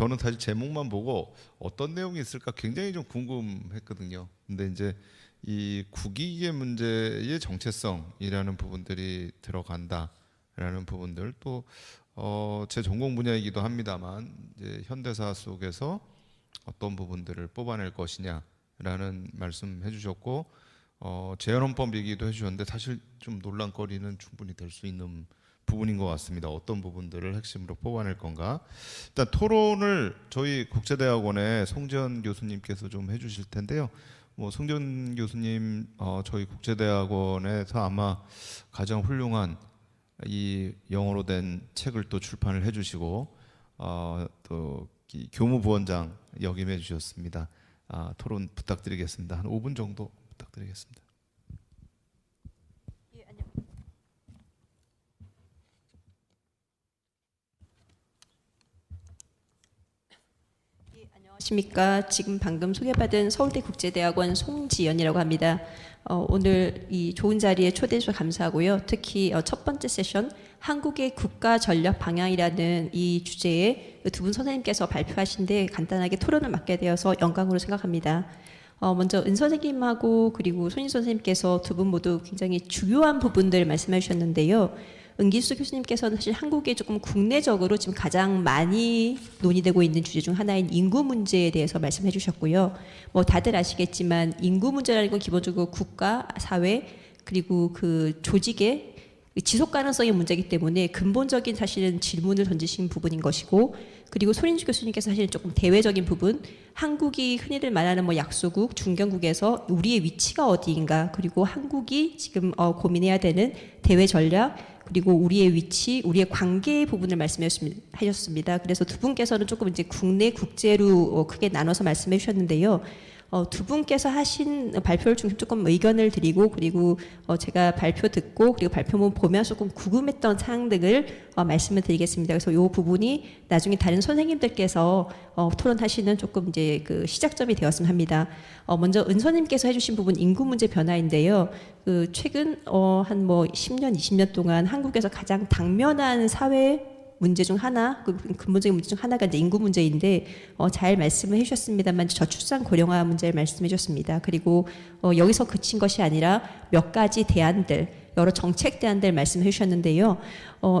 저는 사실 제목만 보고 어떤 내용이 있을까 굉장히 좀 궁금했거든요. 근데 이제 이 국익의 문제의 정체성이라는 부분들이 들어간다라는 부분들 또 제 전공 분야이기도 합니다만 이제 현대사 속에서 어떤 부분들을 뽑아낼 것이냐라는 말씀해 주셨고 재헌헌법 얘기도 해주셨는데 사실 좀 논란거리는 충분히 될 수 있는 부분인 것 같습니다. 어떤 부분들을 핵심으로 뽑아낼 건가. 일단 토론을 저희 국제대학원의 송지연 교수님께서 좀 해주실 텐데요. 뭐 송지연 교수님 저희 국제대학원에서 아마 가장 훌륭한 이 영어로 된 책을 또 출판을 해주시고 또 교무부원장 역임해 주셨습니다. 토론 부탁드리겠습니다. 한 5분 정도 부탁드리겠습니다. 안녕하십니까. 지금 방금 소개받은 서울대 국제대학원 송지연이라고 합니다. 오늘 이 좋은 자리에 초대해 주셔서 감사하고요. 특히 첫 번째 세션 한국의 국가 전략 방향이라는 이 주제에 두 분 선생님께서 발표하신데 간단하게 토론을 맡게 되어서 영광으로 생각합니다. 먼저 은 선생님하고 그리고 손인 선생님께서 두 분 모두 굉장히 중요한 부분들 말씀해 주셨는데요. 은기수 교수님께서는 사실 한국에 조금 국내적으로 지금 가장 많이 논의되고 있는 주제 중 하나인 인구 문제에 대해서 말씀해 주셨고요. 뭐 다들 아시겠지만 인구 문제라는 건 기본적으로 국가, 사회 그리고 그 조직의 지속 가능성의 문제이기 때문에 근본적인 사실은 질문을 던지신 부분인 것이고, 그리고 손인주 교수님께서 사실은 조금 대외적인 부분, 한국이 흔히들 말하는 뭐 약소국, 중견국에서 우리의 위치가 어디인가, 그리고 한국이 지금 고민해야 되는 대외 전략, 그리고 우리의 위치, 우리의 관계의 부분을 말씀하셨습니다. 그래서 두 분께서는 조금 이제 국내, 국제로 크게 나눠서 말씀해 주셨는데요. 두 분께서 하신 발표를 중심 조금 의견을 드리고, 그리고 제가 발표 듣고 그리고 발표문 보면서 조금 궁금했던 사항 등을 말씀을 드리겠습니다. 그래서 이 부분이 나중에 다른 선생님들께서 토론하시는 조금 이제 그 시작점이 되었으면 합니다. 먼저 은 선생님께서 해주신 부분 인구 문제 변화인데요. 그 최근 한 뭐 10년, 20년 동안 한국에서 가장 당면한 사회 문제 중 하나, 그 근본적인 문제 중 하나가 이제 인구 문제인데 잘 말씀을 해주셨습니다만 저출산 고령화 문제를 말씀해 주셨습니다. 그리고 여기서 그친 것이 아니라 몇 가지 대안들, 여러 정책 대안들 말씀해 주셨는데요.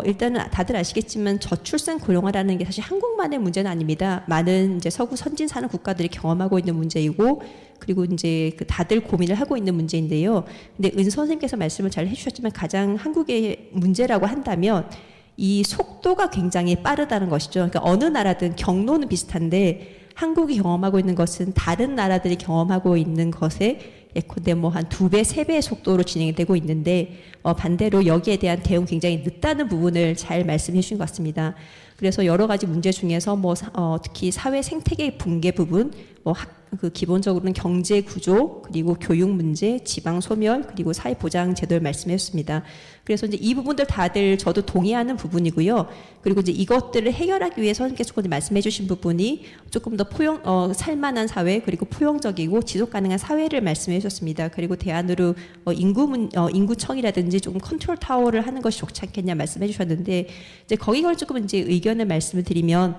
일단은 다들 아시겠지만 저출산 고령화라는 게 사실 한국만의 문제는 아닙니다. 많은 이제 서구 선진 사는 국가들이 경험하고 있는 문제이고, 그리고 이제 그 다들 고민을 하고 있는 문제인데요. 근데 은 선생님께서 말씀을 잘 해주셨지만 가장 한국의 문제라고 한다면 이 속도가 굉장히 빠르다는 것이죠. 그러니까 어느 나라든 경로는 비슷한데 한국이 경험하고 있는 것은 다른 나라들이 경험하고 있는 것에 예컨대 뭐 한 2배, 3배의 속도로 진행이 되고 있는데 반대로 여기에 대한 대응 굉장히 늦다는 부분을 잘 말씀해 주신 것 같습니다. 그래서 여러 가지 문제 중에서 뭐 특히 사회 생태계 붕괴 부분, 뭐 그 기본적으로는 경제 구조, 그리고 교육 문제, 지방 소멸, 그리고 사회 보장 제도를 말씀해 주셨습니다. 그래서 이제 이 부분들 다들 저도 동의하는 부분이고요. 그리고 이제 이것들을 해결하기 위해 선생님께서 조금 말씀해 주신 부분이 조금 더 살만한 사회, 그리고 포용적이고 지속 가능한 사회를 말씀해 주셨습니다. 그리고 대안으로 인구청이라든지 조금 컨트롤 타워를 하는 것이 좋지 않겠냐 말씀해 주셨는데, 이제 거기걸 조금 이제 의견을 말씀을 드리면,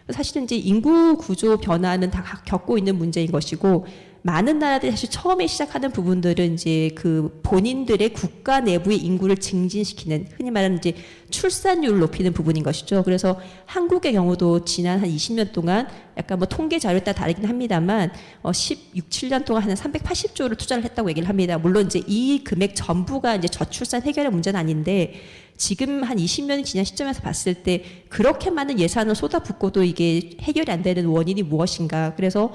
사실은 이제 인구 구조 변화는 다 겪고 있는 문제인 것이고, 많은 나라들이 사실 처음에 시작하는 부분들은 이제 그 본인들의 국가 내부의 인구를 증진시키는, 흔히 말하는 이제 출산율을 높이는 부분인 것이죠. 그래서 한국의 경우도 지난 한 20년 동안 약간 뭐 통계 자료에 따라 다르긴 합니다만 16, 7년 동안 한 380조를 투자를 했다고 얘기를 합니다. 물론 이제 이 금액 전부가 이제 저출산 해결의 문제는 아닌데, 지금 한 20년이 지난 시점에서 봤을 때 그렇게 많은 예산을 쏟아붓고도 이게 해결이 안 되는 원인이 무엇인가. 그래서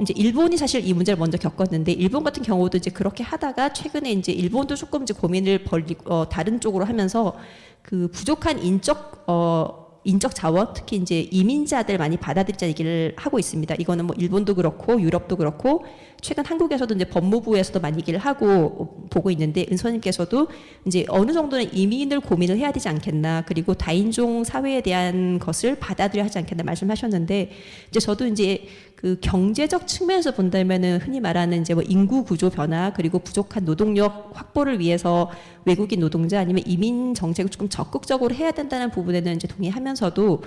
이제 일본이 사실 이 문제를 먼저 겪었는데, 일본 같은 경우도 이제 그렇게 하다가 최근에 이제 일본도 조금 이제 고민을 벌리고 다른 쪽으로 하면서 그 부족한 인적 자원, 특히 이제 이민자들 많이 받아들이자 얘기를 하고 있습니다. 이거는 뭐 일본도 그렇고 유럽도 그렇고 최근 한국에서도 이제 법무부에서도 많이 얘기를 하고 보고 있는데, 은서님께서도 이제 어느 정도는 이민을 고민을 해야 되지 않겠나, 그리고 다인종 사회에 대한 것을 받아들여야 하지 않겠나 말씀하셨는데, 이제 저도 이제 그 경제적 측면에서 본다면은 흔히 말하는 이제 뭐 인구 구조 변화, 그리고 부족한 노동력 확보를 위해서 외국인 노동자 아니면 이민 정책을 조금 적극적으로 해야 된다는 부분에는 이제 동의하면서도,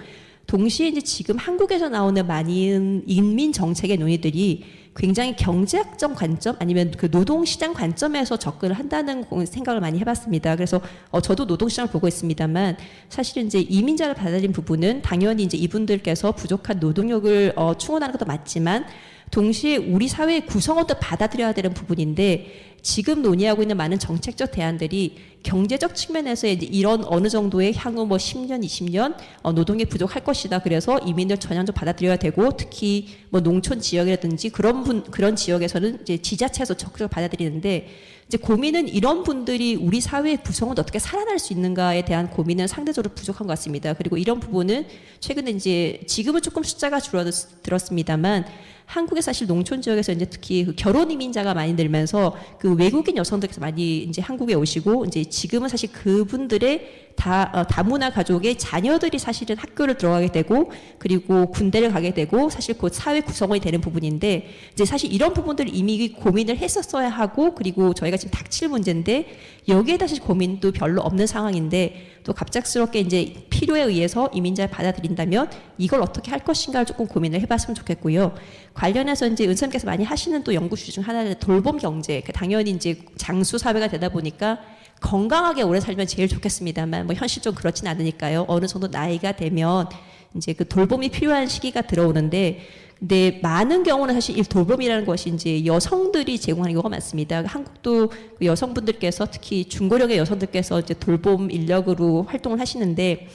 동시에 이제 지금 한국에서 나오는 많은 인민 정책의 논의들이 굉장히 경제학적 관점 아니면 그 노동시장 관점에서 접근을 한다는 생각을 많이 해봤습니다. 그래서 저도 노동시장을 보고 있습니다만 사실은 이제 이민자를 받아들인 부분은 당연히 이제 이분들께서 부족한 노동력을 충원하는 것도 맞지만 동시에 우리 사회의 구성원도 받아들여야 되는 부분인데 지금 논의하고 있는 많은 정책적 대안들이 경제적 측면에서 이제 이런 어느 정도의 향후 뭐 10년, 20년 노동이 부족할 것이다. 그래서 이민을 전향적으로 받아들여야 되고 특히 뭐 농촌 지역이라든지 그런 지역에서는 이제 지자체에서 적극적으로 받아들이는데 이제 고민은 이런 분들이 우리 사회의 구성원 어떻게 살아날 수 있는가에 대한 고민은 상대적으로 부족한 것 같습니다. 그리고 이런 부분은 최근에 이제 지금은 조금 숫자가 줄어들었습니다만 한국의 사실 농촌 지역에서 이제 특히 그 결혼 이민자가 많이 늘면서 그 외국인 여성들께서 많이 이제 한국에 오시고 이제 지금은 사실 그분들의 다문화 가족의 자녀들이 사실은 학교를 들어가게 되고 그리고 군대를 가게 되고 사실 곧 사회 구성원이 되는 부분인데 이제 사실 이런 부분들을 이미 고민을 했었어야 하고 그리고 저희가 지금 닥칠 문제인데 여기에 다시 고민도 별로 없는 상황인데 또 갑작스럽게 이제 필요에 의해서 이민자를 받아들인다면 이걸 어떻게 할 것인가를 조금 고민을 해봤으면 좋겠고요. 관련해서 이제 은선님께서 많이 하시는 또 연구 주제 중 하나는 돌봄 경제. 당연히 이제 장수 사회가 되다 보니까 건강하게 오래 살면 제일 좋겠습니다만 뭐 현실적으로 그렇진 않으니까요. 어느 정도 나이가 되면 이제 그 돌봄이 필요한 시기가 들어오는데 근데 많은 경우는 사실 이 돌봄이라는 것이 이제 여성들이 제공하는 경우가 많습니다. 한국도 그 여성분들께서 특히 중고령의 여성들께서 이제 돌봄 인력으로 활동을 하시는데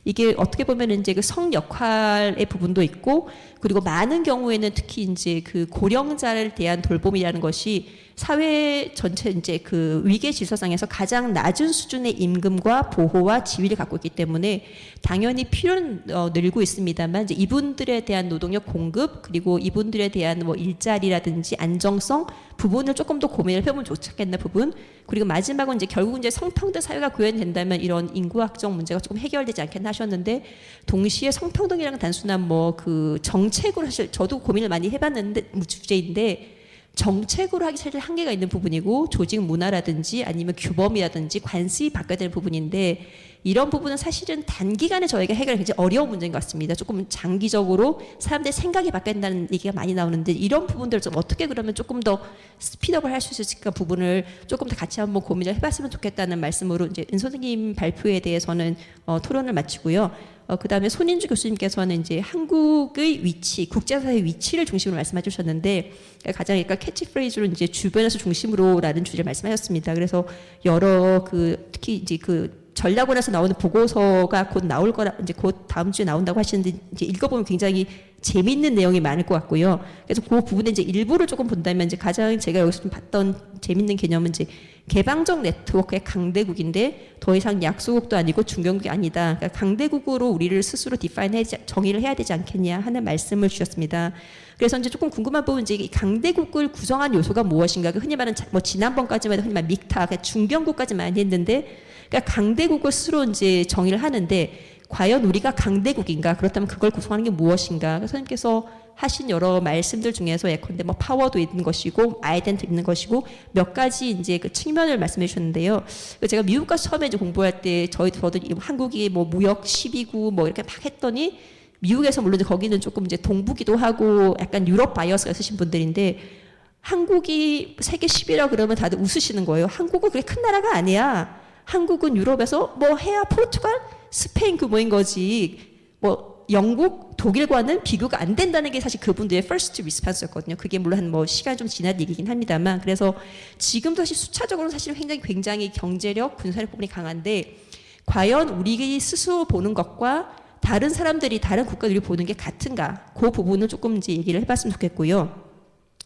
이게 어떻게 보면 이제 그 성 역할의 부분도 있고 그리고 많은 경우에는 특히 이제 그 고령자를 대한 돌봄이라는 것이 사회 전체 이제 그 위계 질서상에서 가장 낮은 수준의 임금과 보호와 지위를 갖고 있기 때문에 당연히 필요는 늘고 있습니다만 이제 이분들에 대한 노동력 공급 그리고 이분들에 대한 뭐 일자리라든지 안정성 부분을 조금 더 고민을 해보면 좋겠나 부분 그리고 마지막은 이제 결국 이제 성평등 사회가 구현된다면 이런 인구학적 문제가 조금 해결되지 않겠나 하셨는데 동시에 성평등이랑 단순한 뭐 그 정책으로 사실 저도 고민을 많이 해봤는데 주제인데 정책으로 하기 사실 한계가 있는 부분이고 조직 문화라든지 아니면 규범이라든지 관습이 바뀌어야 되는 부분인데 이런 부분은 사실은 단기간에 저희가 해결이 굉장히 어려운 문제인 것 같습니다. 조금 장기적으로 사람들의 생각이 바뀌어야 된다는 얘기가 많이 나오는데 이런 부분들을 좀 어떻게 그러면 조금 더 스피드업을 할 수 있을까 부분을 조금 더 같이 한번 고민을 해봤으면 좋겠다는 말씀으로 이제 은 선생님 발표에 대해서는 토론을 마치고요. 그 다음에 손인주 교수님께서는 이제 한국의 위치, 국제사회의 위치를 중심으로 말씀해 주셨는데 가장 그러니까 캐치프레이즈로 이제 주변에서 중심으로라는 주제를 말씀하셨습니다. 그래서 여러 그 특히 이제 그 전략원에서 나오는 보고서가 곧 나올 거라 이제 곧 다음 주에 나온다고 하시는데 이제 읽어보면 굉장히 재밌는 내용이 많을 것 같고요. 그래서 그 부분에 이제 일부를 조금 본다면 이제 가장 제가 여기서 좀 봤던 재밌는 개념은 이제 개방적 네트워크의 강대국인데 더 이상 약소국도 아니고 중견국이 아니다. 그러니까 강대국으로 우리를 스스로 정의를 해야 되지 않겠냐 하는 말씀을 주셨습니다. 그래서 이제 조금 궁금한 부분은 이제 이 강대국을 구성한 요소가 무엇인가? 흔히 말하는 뭐 지난번까지만 해도 흔히 말 믹타, 그러니까 중견국까지 많이 했는데, 그러니까 강대국을 스스로 이제 정의를 하는데 과연 우리가 강대국인가? 그렇다면 그걸 구성하는 게 무엇인가? 선생님께서 하신 여러 말씀들 중에서 예컨대 뭐 파워도 있는 것이고 아이덴티 있는 것이고 몇 가지 이제 그 측면을 말씀해 주셨는데요. 제가 미국 가서 처음에 이제 공부할 때 저도 한국이 뭐 무역 12구 뭐 이렇게 막 했더니 미국에서 물론 거기는 조금 이제 동부기도 하고 약간 유럽 바이어스가 있으신 분들인데 한국이 세계 10위라 그러면 다들 웃으시는 거예요. 한국은 그렇게 큰 나라가 아니야. 한국은 유럽에서 뭐 해야 포르투갈, 스페인 규모인 거지. 뭐 영국, 독일과는 비교가 안 된다는 게 사실 그분들의 first response였거든요. 그게 물론 뭐 시간이 좀 지난 얘기긴 합니다만, 그래서 지금도 사실 수차적으로 사실 굉장히 경제력, 군사력 부분이 강한데 과연 우리 스스로 보는 것과 다른 사람들이 다른 국가들이 보는 게 같은가? 그 부분을 조금 이제 얘기를 해봤으면 좋겠고요.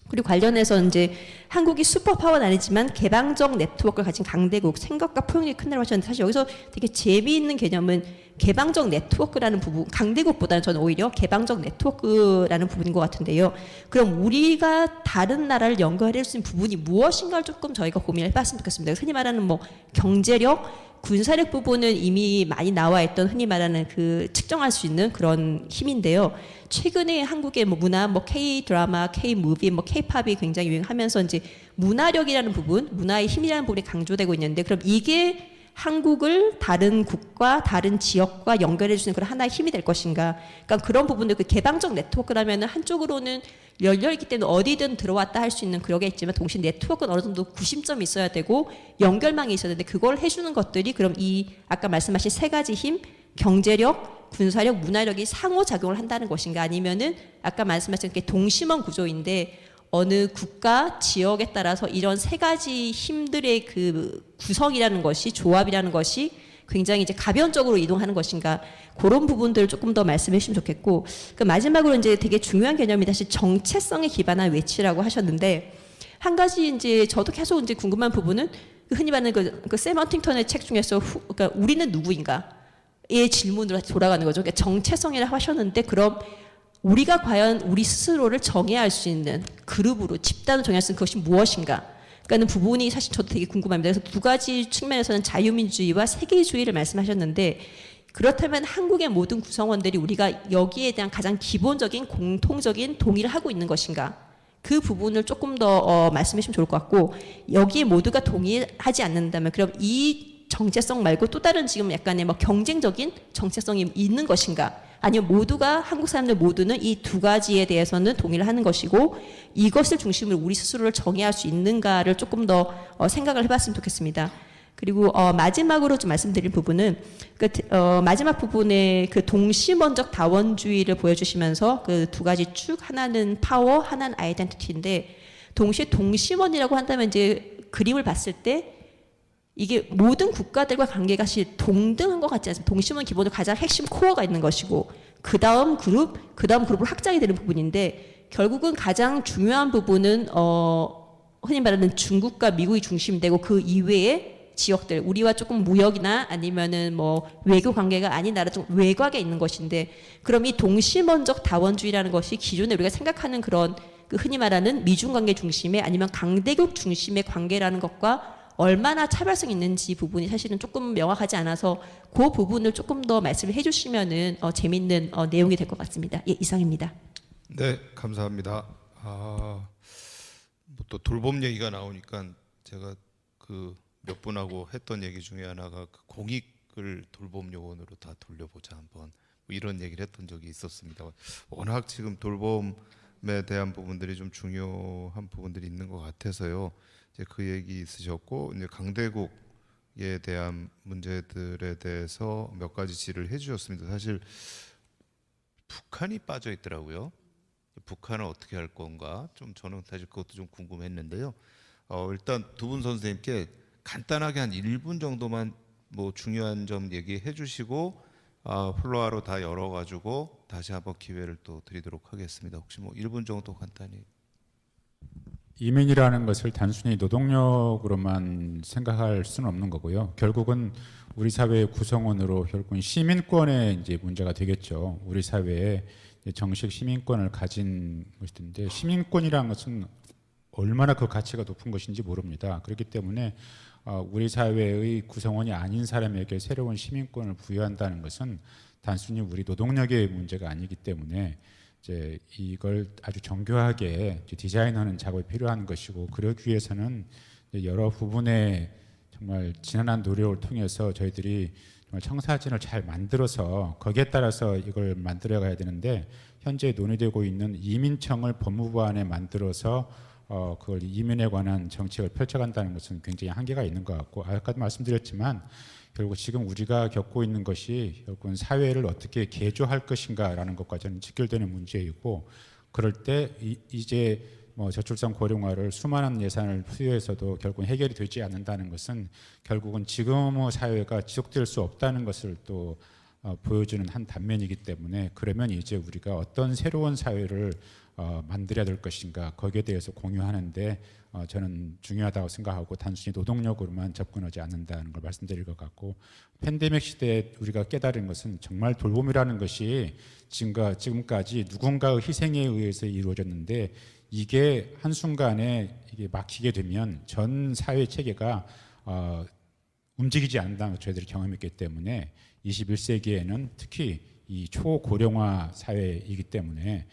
그리고 관련해서 이제 한국이 슈퍼파워는 아니지만 개방적 네트워크를 가진 강대국, 생각과 포용력이 큰 나라고 하셨는데 사실 여기서 되게 재미있는 개념은 개방적 네트워크라는 부분, 강대국보다는 저는 오히려 개방적 네트워크라는 부분인 것 같은데요. 그럼 우리가 다른 나라를 연결할 수 있는 부분이 무엇인가를 조금 저희가 고민을 해봤으면 좋겠습니다. 흔히 말하는 뭐 경제력, 군사력 부분은 이미 많이 나와 있던 흔히 말하는 그 측정할 수 있는 그런 힘인데요. 최근에 한국의 뭐 문화, 뭐 K 드라마, K 무비, 뭐 K 팝이 굉장히 유행하면서 이제 문화력이라는 부분, 문화의 힘이라는 부분이 강조되고 있는데 그럼 이게 한국을 다른 국가, 다른 지역과 연결해주는 그런 하나의 힘이 될 것인가. 그러니까 그런 부분들, 그 개방적 네트워크라면 한쪽으로는 열려있기 때문에 어디든 들어왔다 할 수 있는 그런 게 있지만 동시에 네트워크는 어느 정도 구심점이 있어야 되고 연결망이 있어야 되는데 그걸 해주는 것들이 그럼 이 아까 말씀하신 세 가지 힘, 경제력, 군사력, 문화력이 상호작용을 한다는 것인가 아니면은 아까 말씀하신 게 동심원 구조인데 어느 국가, 지역에 따라서 이런 세 가지 힘들의 그 구성이라는 것이 조합이라는 것이 굉장히 이제 가변적으로 이동하는 것인가 그런 부분들을 조금 더 말씀해 주시면 좋겠고 그 마지막으로 이제 되게 중요한 개념이 다시 정체성에 기반한 외치라고 하셨는데 한 가지 이제 저도 계속 이제 궁금한 부분은 흔히 말하는 그샘 헌팅턴의 책 중에서 그러니까 우리는 누구인가의 질문으로 돌아가는 거죠. 그러니까 정체성이라고 하셨는데 그럼 우리가 과연 우리 스스로를 정해야 할 수 있는 그룹으로 집단으로 정해야 할 수 있는 그것이 무엇인가? 그러니까 부분이 사실 저도 되게 궁금합니다. 그래서 두 가지 측면에서는 자유민주주의와 세계주의를 말씀하셨는데 그렇다면 한국의 모든 구성원들이 우리가 여기에 대한 가장 기본적인 공통적인 동의를 하고 있는 것인가? 그 부분을 조금 더 말씀해 주시면 좋을 것 같고 여기에 모두가 동의하지 않는다면 그럼 이 정체성 말고 또 다른 지금 약간의 뭐 경쟁적인 정체성이 있는 것인가? 아니면 모두가 한국 사람들 모두는 이 두 가지에 대해서는 동의를 하는 것이고 이것을 중심으로 우리 스스로를 정의할 수 있는가를 조금 더 생각을 해봤으면 좋겠습니다. 그리고 마지막으로 좀 말씀드릴 부분은 마지막 부분에 그 동심원적 다원주의를 보여주시면서 그 두 가지 축 하나는 파워, 하나는 아이덴티티인데 동시에 동심원이라고 한다면 이제 그림을 봤을 때 이게 모든 국가들과 관계가 사실 동등한 것 같지 않습니까? 동심은 기본적으로 가장 핵심 코어가 있는 것이고 그 다음 그룹으로 확장이 되는 부분인데 결국은 가장 중요한 부분은 흔히 말하는 중국과 미국이 중심되고 그 이외의 지역들 우리와 조금 무역이나 아니면은 뭐 외교 관계가 아닌 나라 좀 외곽에 있는 것인데 그럼 이 동심원적 다원주의라는 것이 기존에 우리가 생각하는 그런 그 흔히 말하는 미중 관계 중심의 아니면 강대국 중심의 관계라는 것과 얼마나 차별성이 있는지 부분이 사실은 조금 명확하지 않아서 그 부분을 조금 더 말씀을 해주시면은 재밌는 내용이 될 것 같습니다. 예, 이상입니다. 네, 감사합니다. 뭐또 돌봄 얘기가 나오니까 제가 그 몇 분하고 했던 얘기 중에 하나가 그 공익을 돌봄 요원으로 다 돌려보자 한번 뭐 이런 얘기를 했던 적이 있었습니다. 워낙 지금 돌봄에 대한 부분들이 좀 중요한 부분들이 있는 것 같아서요. 이제 그 얘기 있으셨고 이제 강대국에 대한 문제들에 대해서 몇 가지 질의를 해주셨습니다. 사실 북한이 빠져 있더라고요. 북한은 어떻게 할 건가? 좀 저는 사실 그것도 좀 궁금했는데요. 일단 두 분 선생님께 간단하게 한 1분 정도만 뭐 중요한 점 얘기해 주시고 플로어로 다 열어가지고 다시 한번 기회를 또 드리도록 하겠습니다. 혹시 뭐 1분 정도 간단히. 이민이라는 것을 단순히 노동력으로만 생각할 수는 없는 거고요. 결국은 우리 사회의 구성원으로 결국은 시민권의 이제 문제가 되겠죠. 우리 사회에 정식 시민권을 가진 것인데 시민권이라는 것은 얼마나 그 가치가 높은 것인지 모릅니다. 그렇기 때문에 우리 사회의 구성원이 아닌 사람에게 새로운 시민권을 부여한다는 것은 단순히 우리 노동력의 문제가 아니기 때문에 이제 이걸 아주 정교하게 디자인하는 작업이 필요한 것이고 그러기 위해서는 여러 부분의 정말 지난한 노력을 통해서 저희들이 정말 청사진을 잘 만들어서 거기에 따라서 이걸 만들어 가야 되는데 현재 논의되고 있는 이민청을 법무부 안에 만들어서 그걸 이민에 관한 정책을 펼쳐간다는 것은 굉장히 한계가 있는 것 같고 아까도 말씀드렸지만 결국 지금 우리가 겪고 있는 것이 결국은 사회를 어떻게 개조할 것인가라는 것과 저는 직결되는 문제이고 그럴 때 이제 뭐 저출산 고령화를 수많은 예산을 투여해서도 결국은 해결이 되지 않는다는 것은 결국은 지금의 사회가 지속될 수 없다는 것을 또 보여주는 한 단면이기 때문에 그러면 이제 우리가 어떤 새로운 사회를 만들어야 될 것인가 거기에 대해서 공유하는데 저는 중요하다고 생각하고 단순히 노동력으로만 접근하지 않는다는 걸 말씀드릴 것 같고 팬데믹 시대에 우리가 깨달은 것은 정말 돌봄이라는 것이 지금까지 누군가의 희생에 의해서 이루어졌는데 이게 한순간에 이게 막히게 되면 전 사회 체계가 움직이지 않는다는 걸 저희들이 경험했기 때문에 21세기에는 특히 이 초고령화 사회이기 때문에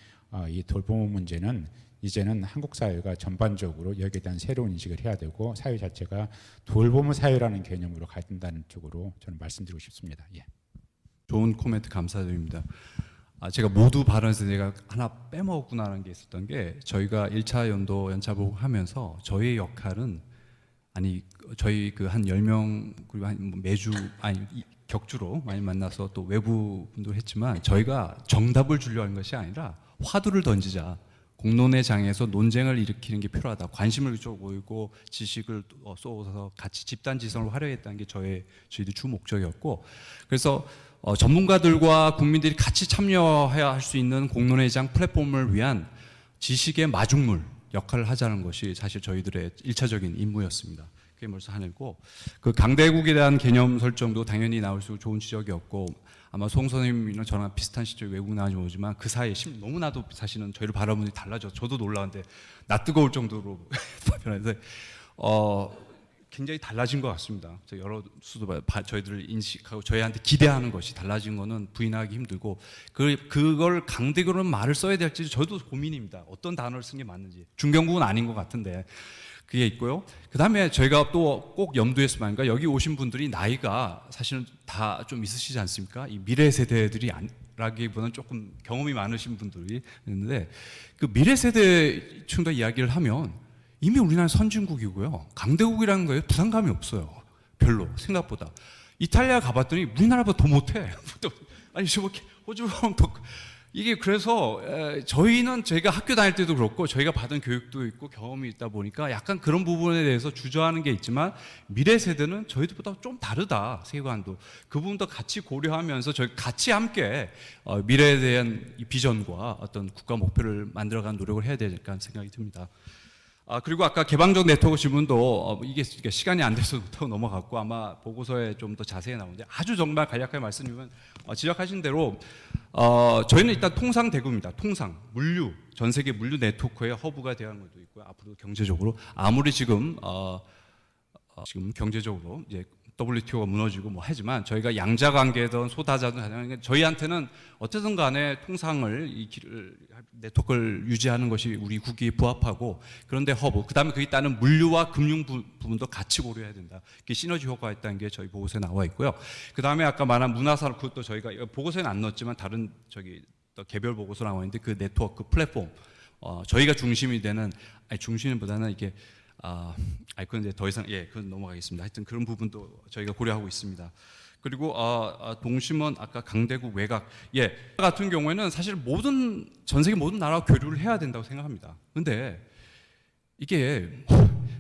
이 돌봄 문제는 이제는 한국 사회가 전반적으로 여기에 대한 새로운 인식을 해야 되고 사회 자체가 돌봄 사회라는 개념으로 가야 된다는 쪽으로 저는 말씀드리고 싶습니다. 예. 좋은 코멘트 감사드립니다. 제가 모두 발언에서 내가 하나 빼먹었구나라는 게 있었던 게 저희가 1차 연도 연차보고 하면서 저희의 역할은 저희 그 한 10명 그리고 한 매주 격주로 많이 만나서 또 외부 분도 했지만 저희가 정답을 주려 하는 것이 아니라 화두를 던지자. 공론의 장에서 논쟁을 일으키는 게 필요하다. 관심을 좀 모이고 지식을 쏘아서 같이 집단 지성을 활용했다는 게 저희들 주 목적이었고 그래서 전문가들과 국민들이 같이 참여해야 할 수 있는 공론의 장 플랫폼을 위한 지식의 마중물 역할을 하자는 것이 사실 저희들의 1차적인 임무였습니다. 그게 벌써 하나고 그 강대국에 대한 개념 설정도 당연히 나올 수 좋은 지적이었고 아마 송 선생님이랑 저랑 비슷한 시절에 외국 나왔는지 모르지만 그 사이에 너무나도 사실은 저희를 바라보는 게 달라져. 저도 놀라운데 낯 뜨거울 정도로 변했는데 굉장히 달라진 것 같습니다. 여러 수도 저희들을 인식하고 저희한테 기대하는 것이 달라진 거는 부인하기 힘들고 그걸 강대국으로는 말을 써야 될지 저도 고민입니다. 어떤 단어를 쓴 게 맞는지. 중견국은 아닌 것 같은데 그게 있고요. 그 다음에 저희가 또 꼭 염두에 쓰면 하니까 여기 오신 분들이 나이가 사실은 다 좀 있으시지 않습니까? 이 미래 세대들이 라기보다는 조금 경험이 많으신 분들이 있는데 그 미래 세대층도 이야기를 하면 이미 우리나라 선진국이고요. 강대국이라는 거에 부담감이 없어요. 별로 생각보다. 이탈리아 가봤더니 우리나라보다 더 못해. 아니 저 호주랑 더 이게 그래서 저희는 제가 학교 다닐 때도 그렇고 저희가 받은 교육도 있고 경험이 있다 보니까 약간 그런 부분에 대해서 주저하는 게 있지만 미래 세대는 저희들보다 좀 다르다 세계관도 그 부분도 같이 고려하면서 저희 같이 함께 미래에 대한 이 비전과 어떤 국가 목표를 만들어가는 노력을 해야 되니까 생각이 듭니다. 그리고 아까 개방적 네트워크 질문도 이게 시간이 안 돼서 못하고 넘어갔고 아마 보고서에 좀 더 자세히 나오는데 아주 정말 간략하게 말씀드리면 지적하신 대로 저희는 일단 통상 대국입니다. 통상 물류 전 세계 물류 네트워크의 허브가 되는 것도 있고요. 앞으로 경제적으로 아무리 지금 경제적으로 이제 WTO가 무너지고 뭐 하지만 저희가 양자 관계든 소다자든 저희한테는 어쨌든 간에 통상을 이 길을 네트워크를 유지하는 것이 우리 국익에 부합하고 그런데 허브 그다음에 거기 따른 물류와 금융 부분도 같이 고려해야 된다. 이게 시너지 효과가 있다는 게 저희 보고서에 나와 있고요. 그다음에 아까 말한 문화산 그것도 저희가 보고서에는 안 넣었지만 다른 또 개별 보고서 나와 있는데 그 네트워크 플랫폼 저희가 중심이 되는 중심보다는 이게 그건 이제 더 이상 그건 넘어가겠습니다. 하여튼 그런 부분도 저희가 고려하고 있습니다. 그리고 동심은 아까 강대국 외곽 같은 경우에는 사실 전 세계 모든 나라와 교류를 해야 된다고 생각합니다. 근데 이게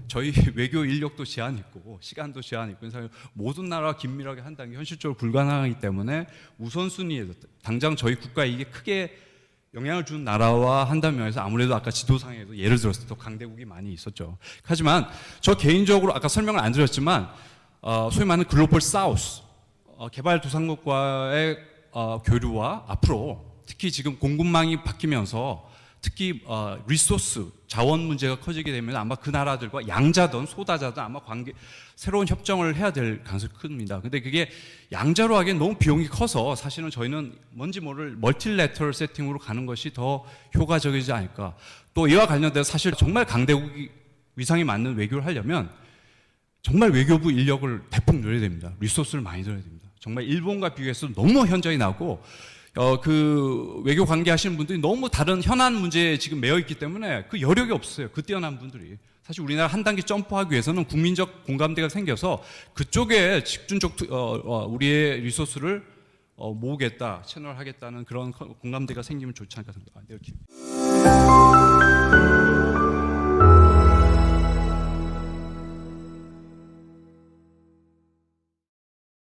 저희 외교 인력도 제한이 있고 시간도 제한이 있고 모든 나라와 긴밀하게 한다는 게 현실적으로 불가능하기 때문에 우선순위에서 당장 저희 국가에 이게 크게 영향을 준 나라와 한다는 면에서 아무래도 아까 지도상에도 예를 들었을 때 강대국이 많이 있었죠. 하지만 저 개인적으로 아까 설명을 안 드렸지만 소위 말하는 글로벌 사우스 개발도상국과의 교류와 앞으로 특히 지금 공급망이 바뀌면서 특히 리소스 자원 문제가 커지게 되면 아마 그 나라들과 양자든 소다자든 아마 새로운 협정을 해야 될 가능성이 큽니다. 근데 그게 양자로 하기엔 너무 비용이 커서 사실은 저희는 뭔지 모를 멀티래터럴 세팅으로 가는 것이 더 효과적이지 않을까. 또 이와 관련돼서 사실 정말 강대국이 위상이 맞는 외교를 하려면 정말 외교부 인력을 대폭 늘려야 됩니다. 리소스를 많이 들어야 됩니다. 정말 일본과 비교해서 너무 현저히 나고 그 외교 관계 하시는 분들이 너무 다른 현안 문제에 지금 매여 있기 때문에 그 여력이 없어요. 그 뛰어난 분들이. 사실 우리나라 한 단계 점프하기 위해서는 국민적 공감대가 생겨서 그쪽에 집중적 우리의 리소스를 모으겠다, 채널하겠다는 그런 공감대가 생기면 좋지 않을까 생각합니다.